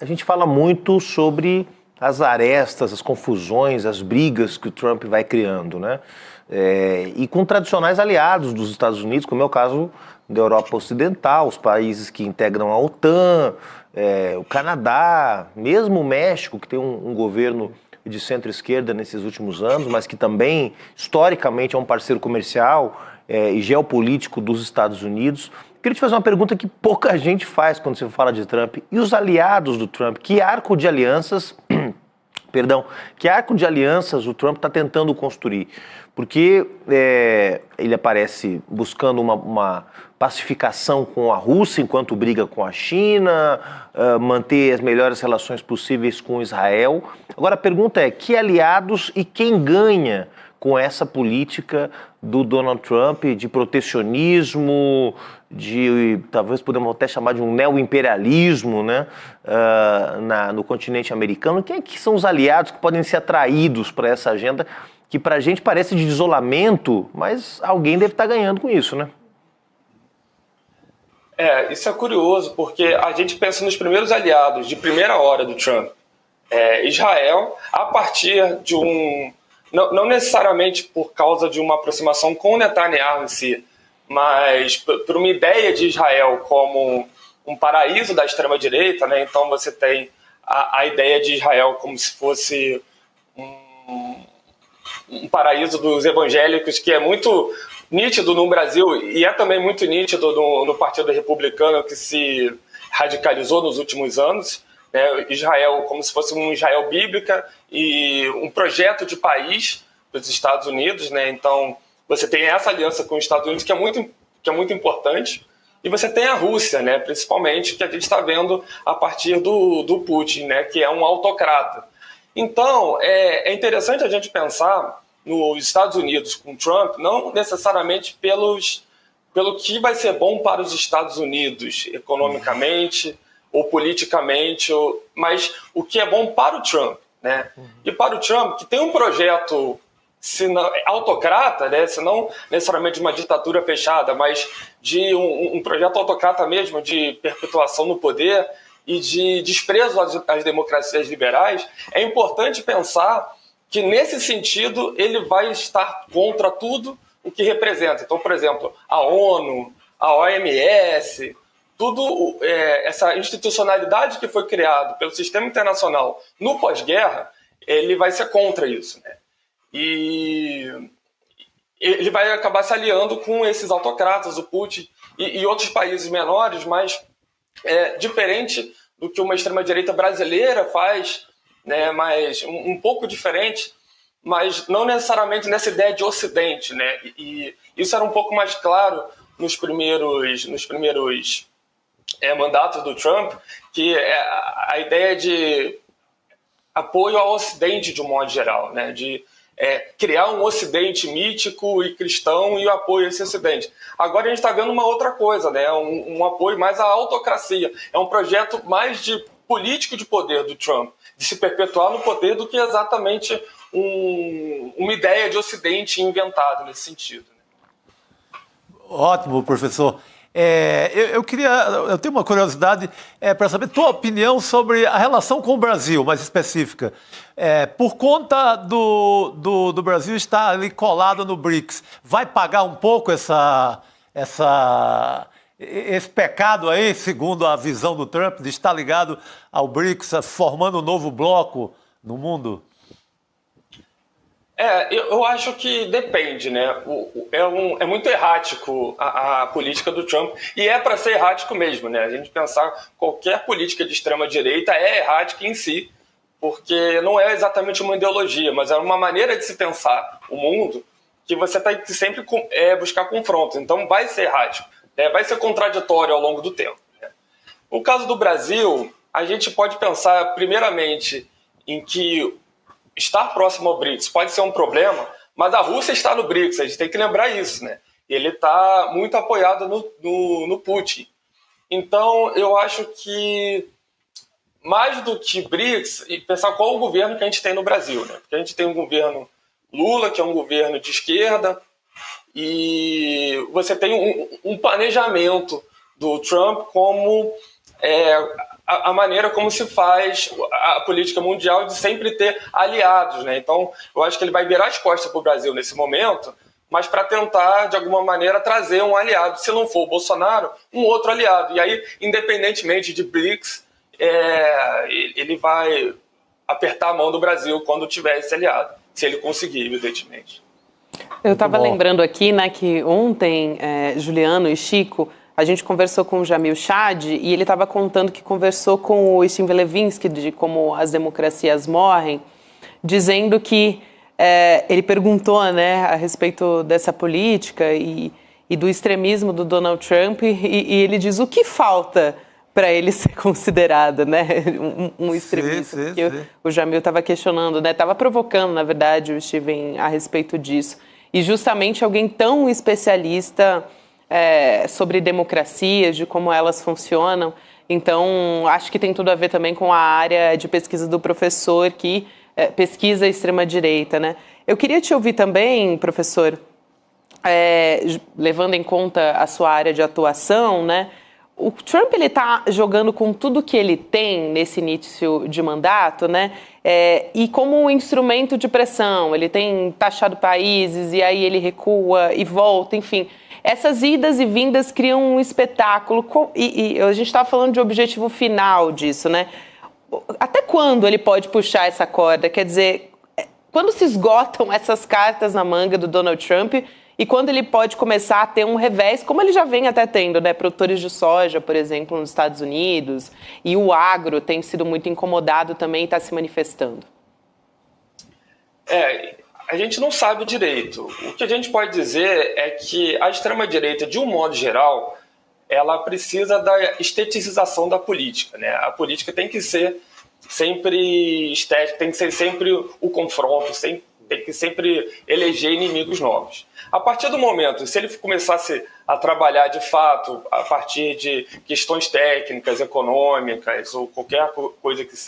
a gente fala muito sobre as arestas, as confusões, as brigas que o Trump vai criando, né? E com tradicionais aliados dos Estados Unidos, como é o caso da Europa Ocidental, os países que integram a OTAN, o Canadá, mesmo o México, que tem um governo de centro-esquerda nesses últimos anos, mas que também, historicamente, é um parceiro comercial e geopolítico dos Estados Unidos. Queria te fazer uma pergunta que pouca gente faz quando se fala de Trump. E os aliados do Trump? Que arco de alianças... Perdão, que arco de alianças o Trump está tentando construir? Porque ele aparece buscando uma pacificação com a Rússia enquanto briga com a China, manter as melhores relações possíveis com Israel. Agora a pergunta é, que aliados e quem ganha com essa política do Donald Trump de protecionismo, talvez podemos até chamar de um neoimperialismo, né, no continente americano? Quem é que são os aliados que podem ser atraídos para essa agenda que para a gente parece de isolamento, mas alguém deve estar ganhando com isso, né? Isso é curioso, porque a gente pensa nos primeiros aliados de primeira hora do Trump. Israel, a partir de não necessariamente por causa de uma aproximação com Netanyahu em si, mas por uma ideia de Israel como um paraíso da extrema-direita, né? Então você tem a ideia de Israel como se fosse um paraíso dos evangélicos, que é muito nítido no Brasil e é também muito nítido no Partido Republicano, que se radicalizou nos últimos anos. Israel como se fosse um Israel bíblica e um projeto de país dos Estados Unidos, né? Então você tem essa aliança com os Estados Unidos que é muito importante, e você tem a Rússia, né? Principalmente, que a gente está vendo a partir do Putin, né? Que é um autocrata. Então é interessante a gente pensar nos Estados Unidos com Trump, não necessariamente pelo que vai ser bom para os Estados Unidos economicamente ou politicamente, mas o que é bom para o Trump, né? E para o Trump, que tem um projeto autocrata, né? Se não necessariamente uma ditadura fechada, mas de um projeto autocrata mesmo, de perpetuação no poder e de desprezo às democracias liberais, é importante pensar que, nesse sentido, ele vai estar contra tudo o que representa. Então, por exemplo, a ONU, a OMS... tudo essa institucionalidade que foi criada pelo sistema internacional no pós-guerra, ele vai ser contra isso, né? E ele vai acabar se aliando com esses autocratas, o Putin e outros países menores, mas diferente do que uma extrema-direita brasileira faz, né? Mas um pouco diferente, mas não necessariamente nessa ideia de Ocidente, né? E isso era um pouco mais claro nos primeiros mandato do Trump, que é a ideia de apoio ao Ocidente de um modo geral, né? De criar um Ocidente mítico e cristão e o apoio a esse Ocidente. Agora a gente está vendo uma outra coisa, né? Um apoio mais à autocracia. É um projeto mais de político de poder do Trump, de se perpetuar no poder, do que exatamente uma ideia de Ocidente inventada nesse sentido. Ótimo, professor. Eu tenho uma curiosidade para saber tua opinião sobre a relação com o Brasil, mais específica. Por conta do Brasil estar ali colado no BRICS, vai pagar um pouco esse pecado aí, segundo a visão do Trump, de estar ligado ao BRICS, formando um novo bloco no mundo? Eu acho que depende, né? É muito errático a política do Trump, e é para ser errático mesmo, né? A gente pensar qualquer política de extrema-direita é errática em si, porque não é exatamente uma ideologia, mas é uma maneira de se pensar o mundo que você tem que sempre buscar confronto. Então vai ser errático, né? Vai ser contraditório ao longo do tempo, né? No caso do Brasil, a gente pode pensar primeiramente em que estar próximo ao BRICS pode ser um problema, mas a Rússia está no BRICS, a gente tem que lembrar isso, né? Ele está muito apoiado no Putin. Então, eu acho que, mais do que BRICS, e pensar qual o governo que a gente tem no Brasil, né? Porque a gente tem um governo Lula, que é um governo de esquerda, e você tem um planejamento do Trump como a maneira como se faz a política mundial de sempre ter aliados, né? Então, eu acho que ele vai virar as costas para o Brasil nesse momento, mas para tentar, de alguma maneira, trazer um aliado. Se não for o Bolsonaro, um outro aliado. E aí, independentemente de BRICS, ele vai apertar a mão do Brasil quando tiver esse aliado, se ele conseguir, evidentemente. Eu estava lembrando aqui, né, que ontem, Juliano e Chico, a gente conversou com o Jamil Chad e ele estava contando que conversou com o Steve Levinsky de como as democracias morrem, dizendo que ele perguntou, né, a respeito dessa política e do extremismo do Donald Trump e ele diz o que falta para ele ser considerado, né, um extremista. Sim. O Jamil estava questionando, né, estava provocando, na verdade, o Steven a respeito disso. E justamente alguém tão especialista sobre democracias, de como elas funcionam. Então, acho que tem tudo a ver também com a área de pesquisa do professor que pesquisa a extrema-direita, né? Eu queria te ouvir também, professor, levando em conta a sua área de atuação, né? O Trump ele está jogando com tudo que ele tem nesse início de mandato, né? E como um instrumento de pressão, ele tem taxado países e aí ele recua e volta, enfim. Essas idas e vindas criam um espetáculo e a gente estava falando de objetivo final disso, né? Até quando ele pode puxar essa corda? Quer dizer, quando se esgotam essas cartas na manga do Donald Trump e quando ele pode começar a ter um revés, como ele já vem até tendo, né? Produtores de soja, por exemplo, nos Estados Unidos, e o agro tem sido muito incomodado também e está se manifestando. A gente não sabe direito. O que a gente pode dizer é que a extrema-direita, de um modo geral, ela precisa da estetização da política, né? A política tem que ser sempre estética, tem que ser sempre o confronto, tem que sempre eleger inimigos novos. A partir do momento, se ele começasse a trabalhar de fato a partir de questões técnicas, econômicas ou qualquer coisa que